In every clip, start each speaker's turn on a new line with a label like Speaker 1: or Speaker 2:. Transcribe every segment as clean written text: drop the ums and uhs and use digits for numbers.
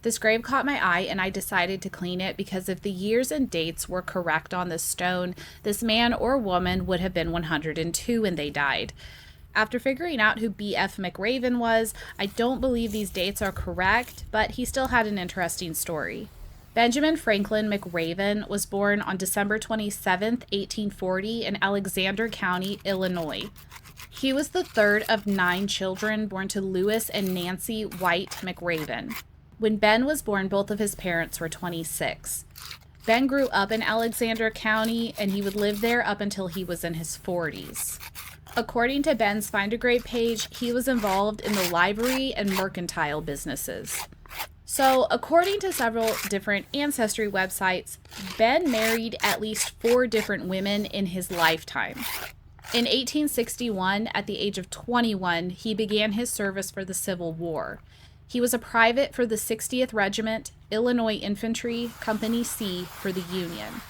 Speaker 1: This grave caught my eye and I decided to clean it because if the years and dates were correct on the stone, this man or woman would have been 102 when they died. After figuring out who B.F. McRaven was, I don't believe these dates are correct, but he still had an interesting story. Benjamin Franklin McRaven was born on December 27, 1840 in Alexander County, Illinois. He was the third of 9 children born to Louis and Nancy White McRaven. When Ben was born, both of his parents were 26. Ben grew up in Alexander County, and he would live there up until he was in his 40s. According to Ben's Find a Grave page, he was involved in the livery and mercantile businesses. So, according to several different ancestry websites, Ben married at least 4 different women in his lifetime. In 1861, at the age of 21, he began his service for the Civil War. He was a private for the 60th Regiment, Illinois Infantry, Company C for the Union.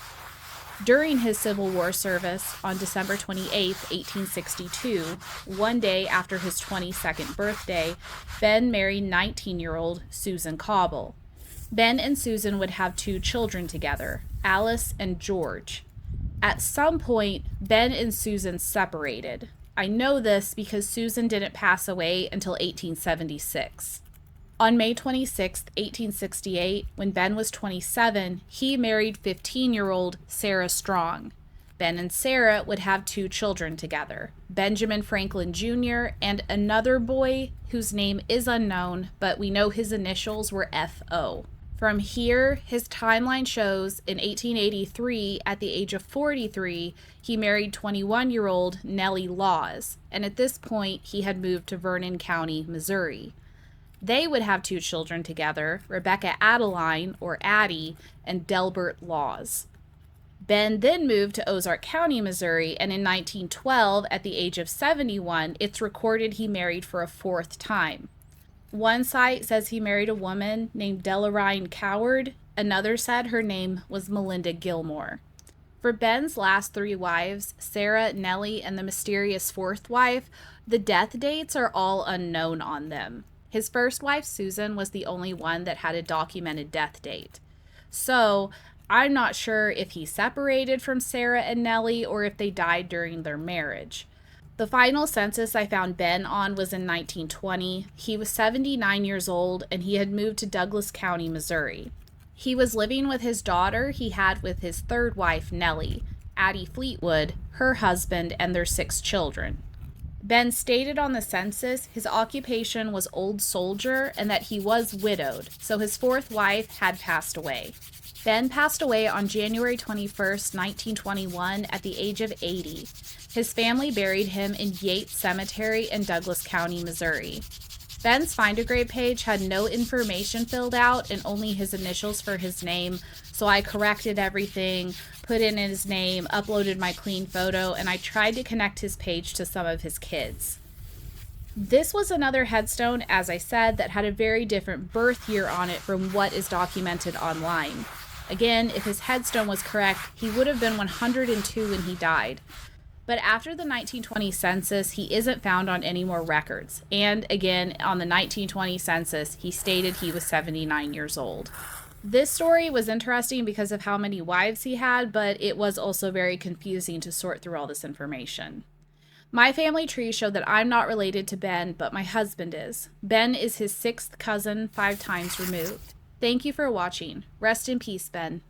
Speaker 1: During his Civil War service on December 28, 1862, one day after his 22nd birthday, Ben married 19-year-old Susan Cobble. Ben and Susan would have 2 children together, Alice and George. At some point, Ben and Susan separated. I know this because Susan didn't pass away until 1876. On May 26, 1868, when Ben was 27, he married 15-year-old Sarah Strong. Ben and Sarah would have 2 children together, Benjamin Franklin Jr. and another boy whose name is unknown, but we know his initials were F.O. From here, his timeline shows in 1883, at the age of 43, he married 21-year-old Nellie Laws, and at this point, he had moved to Vernon County, Missouri. They would have 2 children together, Rebecca Adeline, or Addie, and Delbert Laws. Ben then moved to Ozark County, Missouri, and in 1912, at the age of 71, it's recorded he married for a 4th time. One site says he married a woman named Delarine Coward. Another said her name was Melinda Gilmore. For Ben's last 3 wives, Sarah, Nellie, and the mysterious 4th wife, the death dates are all unknown on them. His first wife, Susan, was the only one that had a documented death date. So, I'm not sure if he separated from Sarah and Nellie or if they died during their marriage. The final census I found Ben on was in 1920. He was 79 years old and he had moved to Douglas County, Missouri. He was living with his daughter he had with his 3rd wife, Nellie, Addie Fleetwood, her husband, and their 6 children. Ben stated on the census his occupation was old soldier and that he was widowed, so his 4th wife had passed away. Ben passed away on January 21st, 1921 at the age of 80. His family buried him in Yates Cemetery in Douglas County, Missouri. Ben's Find a Grave page had no information filled out and only his initials for his name, so I corrected everything, put in his name, uploaded my clean photo, and I tried to connect his page to some of his kids. This was another headstone, as I said, that had a very different birth year on it from what is documented online. Again, if his headstone was correct, he would have been 102 when he died. But after the 1920 census, he isn't found on any more records. And again, on the 1920 census, he stated he was 79 years old. This story was interesting because of how many wives he had, but it was also very confusing to sort through all this information. My family tree showed that I'm not related to Ben, but my husband is. Ben is his 6th cousin, 5 times removed. Thank you for watching. Rest in peace, Ben.